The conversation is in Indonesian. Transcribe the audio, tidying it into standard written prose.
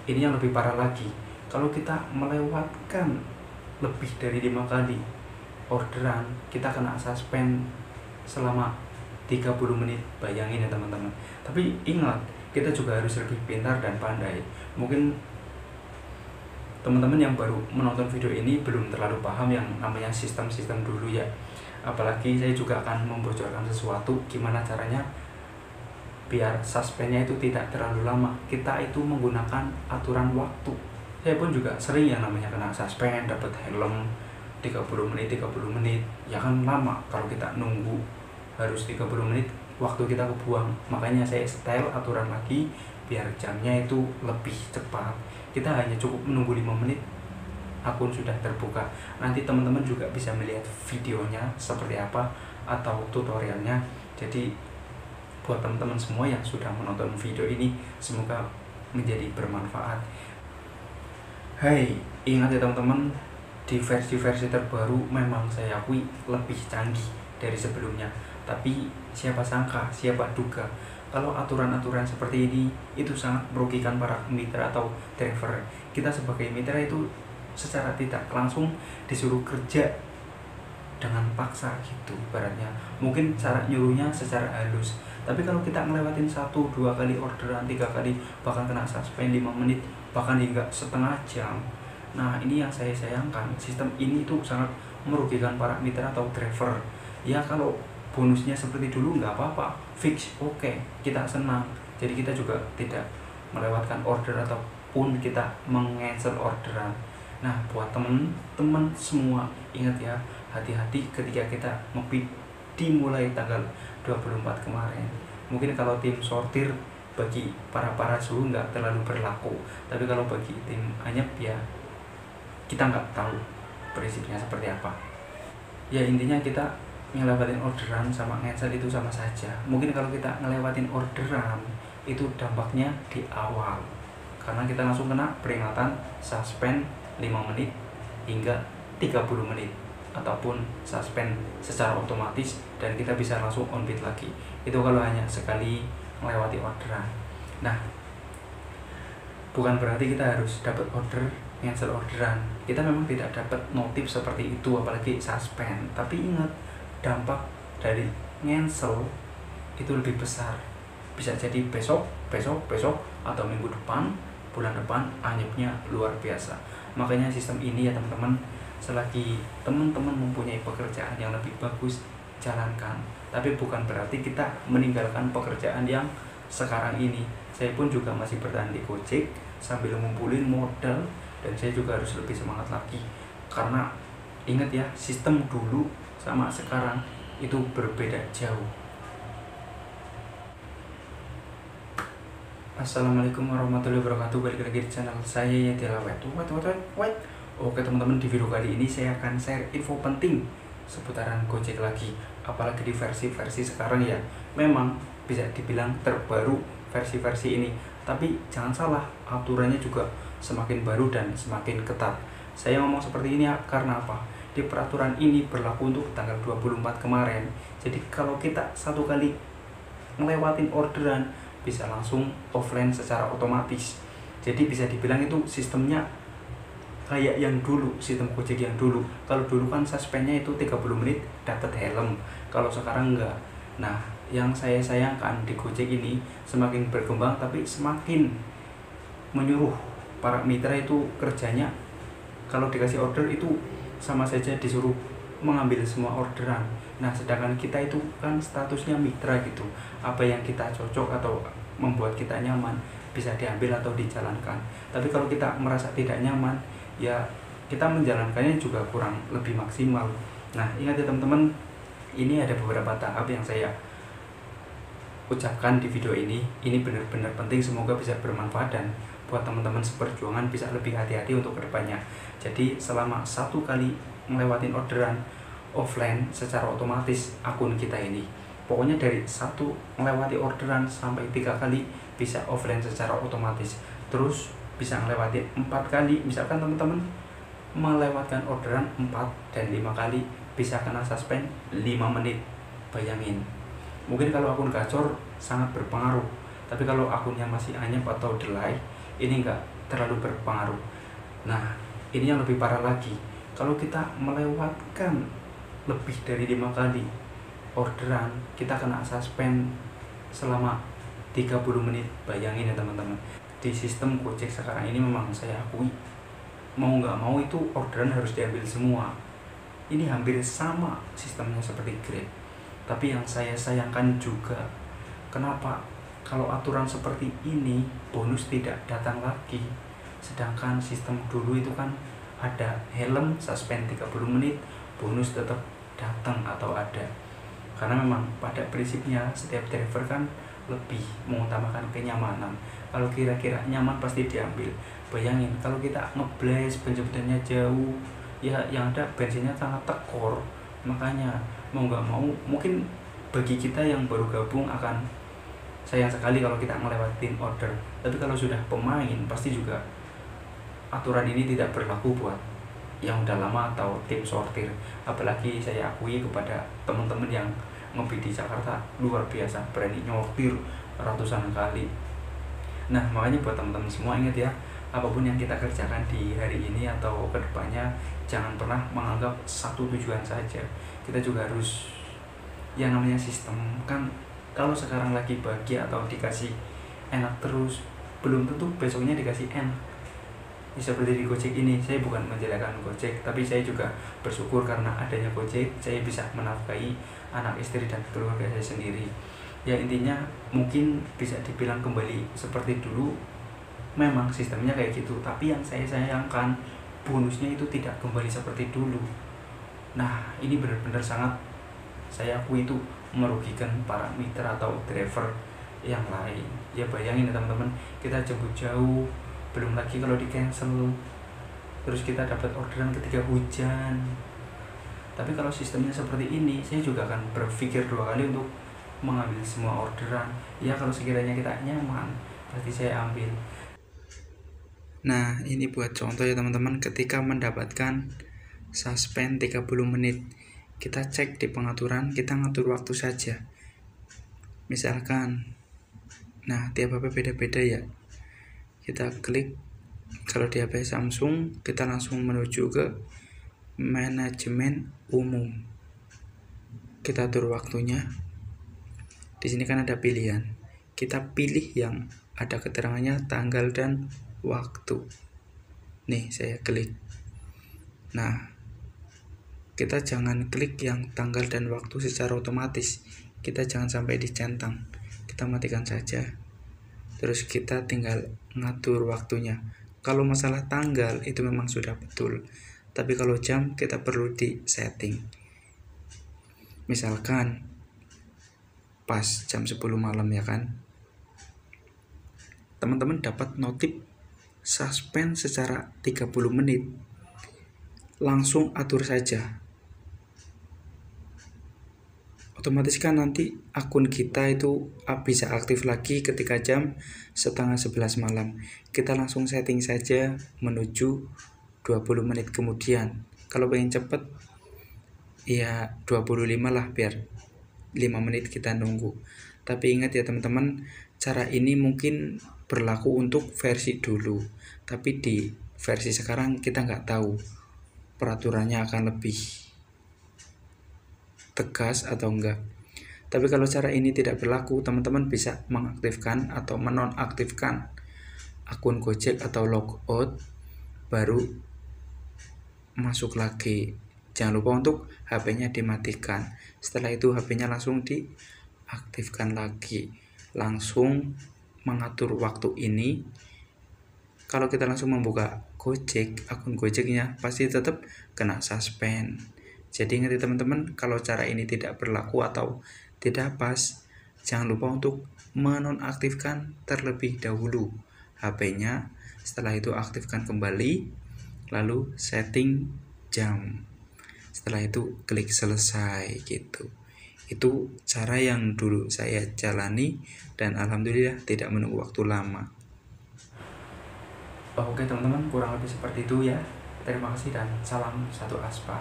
ini yang lebih parah lagi, kalau kita melewatkan lebih dari 5 kali orderan, kita kena suspend selama 30 menit. Bayangin ya teman-teman. Tapi ingat, kita juga harus lebih pintar dan pandai. Mungkin teman-teman yang baru menonton video ini belum terlalu paham yang namanya sistem-sistem dulu ya. Apalagi saya juga akan membocorkan sesuatu gimana caranya biar suspendnya itu tidak terlalu lama. Kita itu menggunakan aturan waktu. Saya pun juga sering yang namanya kena suspend, dapat helm 30 menit, 30 menit. Ya kan lama kalau kita nunggu harus 30 menit, waktu kita kebuang. Makanya saya setel aturan lagi biar jamnya itu lebih cepat. Kita hanya cukup menunggu 5 menit, akun sudah terbuka. Nanti teman-teman juga bisa melihat videonya seperti apa atau tutorialnya. Jadi buat teman-teman semua yang sudah menonton video ini, semoga menjadi bermanfaat. Hai, ingat ya teman-teman, di versi-versi terbaru memang saya akui lebih canggih dari sebelumnya. Tapi siapa sangka, siapa duga kalau aturan-aturan seperti ini itu sangat merugikan para mitra atau driver. Kita sebagai mitra itu secara tidak langsung disuruh kerja dengan paksa gitu baratnya. Mungkin cara nyuruhnya secara halus, tapi kalau kita ngelewatin 1-2 kali orderan, 3 kali, bahkan kena suspend 5 menit, bahkan hingga setengah jam. Nah ini yang saya sayangkan, sistem ini tuh sangat merugikan para mitra atau driver. Ya kalau bonusnya seperti dulu nggak apa-apa, fix, oke, kita senang. Jadi kita juga tidak melewatkan order ataupun kita meng-cancel orderan. Nah buat teman-teman semua, ingat ya, hati-hati ketika kita nge-pick dimulai tanggal 24 kemarin. Mungkin kalau tim sortir bagi para suhu nggak terlalu berlaku, tapi kalau bagi tim anyep ya kita nggak tahu prinsipnya seperti apa. Ya intinya kita ngelewatin orderan sama cancel itu sama saja. Mungkin kalau kita ngelewatin orderan itu dampaknya di awal, karena kita langsung kena peringatan suspend 5 menit hingga 30 menit, ataupun suspend secara otomatis dan kita bisa langsung on beat lagi. Itu kalau hanya sekali melewati orderan. Nah bukan berarti kita harus dapat order cancel orderan. Kita memang tidak dapat notif seperti itu, apalagi suspend. Tapi ingat, dampak dari cancel itu lebih besar. Bisa jadi besok, atau minggu depan, bulan depan, anyepnya luar biasa. Makanya sistem ini ya teman-teman, selagi teman-teman mempunyai pekerjaan yang lebih bagus, jalankan. Tapi bukan berarti kita meninggalkan pekerjaan yang sekarang ini. Saya pun juga masih bertahan di Gojek sambil ngumpulin modal, dan saya juga harus lebih semangat lagi. Karena ingat ya, sistem dulu sama sekarang itu berbeda jauh. Assalamualaikum warahmatullahi wabarakatuh. Balik lagi di channel saya Yadilawet. Oke teman-teman, di video kali ini saya akan share info penting seputaran Gojek lagi. Apalagi di versi-versi sekarang ya, memang bisa dibilang terbaru versi-versi ini. Tapi jangan salah, aturannya juga semakin baru dan semakin ketat. Saya ngomong seperti ini karena apa? Di peraturan ini berlaku untuk tanggal 24 kemarin. Jadi kalau kita satu kali ngelewatin orderan, bisa langsung offline secara otomatis. Jadi bisa dibilang itu sistemnya kayak yang dulu, sistem Gojek yang dulu. Kalau dulu kan suspendnya itu 30 menit dapat helm, kalau sekarang enggak. Nah yang saya sayangkan di Gojek ini, semakin berkembang tapi semakin menyuruh para mitra itu kerjanya, kalau dikasih order itu sama saja disuruh mengambil semua orderan. Nah sedangkan kita itu kan statusnya mitra gitu, apa yang kita cocok atau membuat kita nyaman bisa diambil atau dijalankan. Tapi kalau kita merasa tidak nyaman, ya kita menjalankannya juga kurang lebih maksimal. Nah ingat ya teman-teman, ini ada beberapa tahap yang saya ucapkan di video ini. Ini benar-benar penting, semoga bisa bermanfaat dan buat teman-teman seperjuangan bisa lebih hati-hati untuk kedepannya. Jadi selama satu kali ngelewatin orderan offline secara otomatis akun kita ini, pokoknya dari satu melewati orderan sampai 3 kali bisa offline secara otomatis. Terus bisa melewati 4 kali, misalkan teman-teman melewatkan orderan 4 dan 5 kali, bisa kena suspend 5 menit. Bayangin, mungkin kalau akun gacor sangat berpengaruh, tapi kalau akunnya masih anyep atau delay, ini enggak terlalu berpengaruh. Nah, ini yang lebih parah lagi, kalau kita melewatkan lebih dari 5 kali orderan, kita kena suspend selama 30 menit. Bayangin ya teman-teman, di sistem Gojek sekarang ini memang saya akui, mau nggak mau itu orderan harus diambil semua. Ini hampir sama sistemnya seperti Grab. Tapi yang saya sayangkan juga, kenapa kalau aturan seperti ini bonus tidak datang lagi, sedangkan sistem dulu itu kan ada helm suspend 30 menit, bonus tetap datang atau ada. Karena memang pada prinsipnya setiap driver kan lebih mengutamakan kenyamanan. Kalau kira-kira nyaman pasti diambil. Bayangin kalau kita ngebles, penjemputannya jauh, ya yang ada bensinnya sangat tekor. Makanya mau nggak mau, mungkin bagi kita yang baru gabung akan sayang sekali kalau kita ngelewatin order. Tapi kalau sudah pemain, pasti juga aturan ini tidak berlaku buat yang udah lama atau tim sortir. Apalagi saya akui kepada teman-teman yang ngopi di Jakarta luar biasa, berani nyortir ratusan kali. Nah, makanya buat teman-teman semua ingat ya, apapun yang kita kerjakan di hari ini atau kedepannya, jangan pernah menganggap satu tujuan saja. Kita juga harus, yang namanya sistem kan, kalau sekarang lagi bahagia atau dikasih enak terus, belum tentu besoknya dikasih enak. Seperti di Gojek ini, saya bukan menjelekan Gojek, tapi saya juga bersyukur karena adanya Gojek, saya bisa menafkahi anak istri dan keluarga saya sendiri. Ya intinya mungkin bisa dibilang kembali seperti dulu, memang sistemnya kayak gitu, tapi yang saya sayangkan bonusnya itu tidak kembali seperti dulu. Nah, ini benar-benar sangat, saya akui itu merugikan para mitra atau driver yang lain. Ya bayangin ya teman-teman, kita jemput jauh, belum lagi kalau di cancel, terus kita dapat orderan ketika hujan. Tapi kalau sistemnya seperti ini, saya juga akan berpikir 2 kali untuk mengambil semua orderan. Ya kalau sekiranya kita nyaman, pasti saya ambil. Nah, ini buat contoh ya teman-teman, ketika mendapatkan suspend 30 menit, kita cek di pengaturan, kita ngatur waktu saja. Misalkan, nah tiap HP beda-beda ya. Kita klik, kalau di HP Samsung, kita langsung menuju ke manajemen umum. Kita atur waktunya. Di sini kan ada pilihan. Kita pilih yang ada keterangannya tanggal dan waktu. Nih, saya klik. Nah, kita jangan klik yang tanggal dan waktu secara otomatis. Kita jangan sampai dicentang. Kita matikan saja. Terus kita tinggal ngatur waktunya. Kalau masalah tanggal itu memang sudah betul. Tapi kalau jam kita perlu di setting. Misalkan pas jam 10 malam ya kan, teman-teman dapat notif suspend secara 30 menit, langsung atur saja. Otomatis kan nanti akun kita itu bisa aktif lagi ketika jam setengah 11 malam. Kita langsung setting saja menuju 20 menit kemudian. Kalau pengen cepet ya 25 lah, biar 5 menit kita nunggu. Tapi ingat ya teman-teman, cara ini mungkin berlaku untuk versi dulu, tapi di versi sekarang kita nggak tahu peraturannya akan lebih tegas atau enggak. Tapi kalau cara ini tidak berlaku, teman-teman bisa mengaktifkan atau menonaktifkan akun Gojek atau logout, baru masuk lagi. Jangan lupa untuk HP-nya dimatikan. Setelah itu HP-nya langsung diaktifkan lagi. Langsung mengatur waktu ini. Kalau kita langsung membuka Gojek, akun Gojeknya pasti tetap kena suspend. Jadi ingat ya teman-teman, kalau cara ini tidak berlaku atau tidak pas, jangan lupa untuk menonaktifkan terlebih dahulu HP-nya. Setelah itu aktifkan kembali, lalu setting jam. Setelah itu klik selesai gitu. Itu cara yang dulu saya jalani dan alhamdulillah tidak menunggu waktu lama. Oke teman-teman, kurang lebih seperti itu ya. Terima kasih dan salam satu aspal.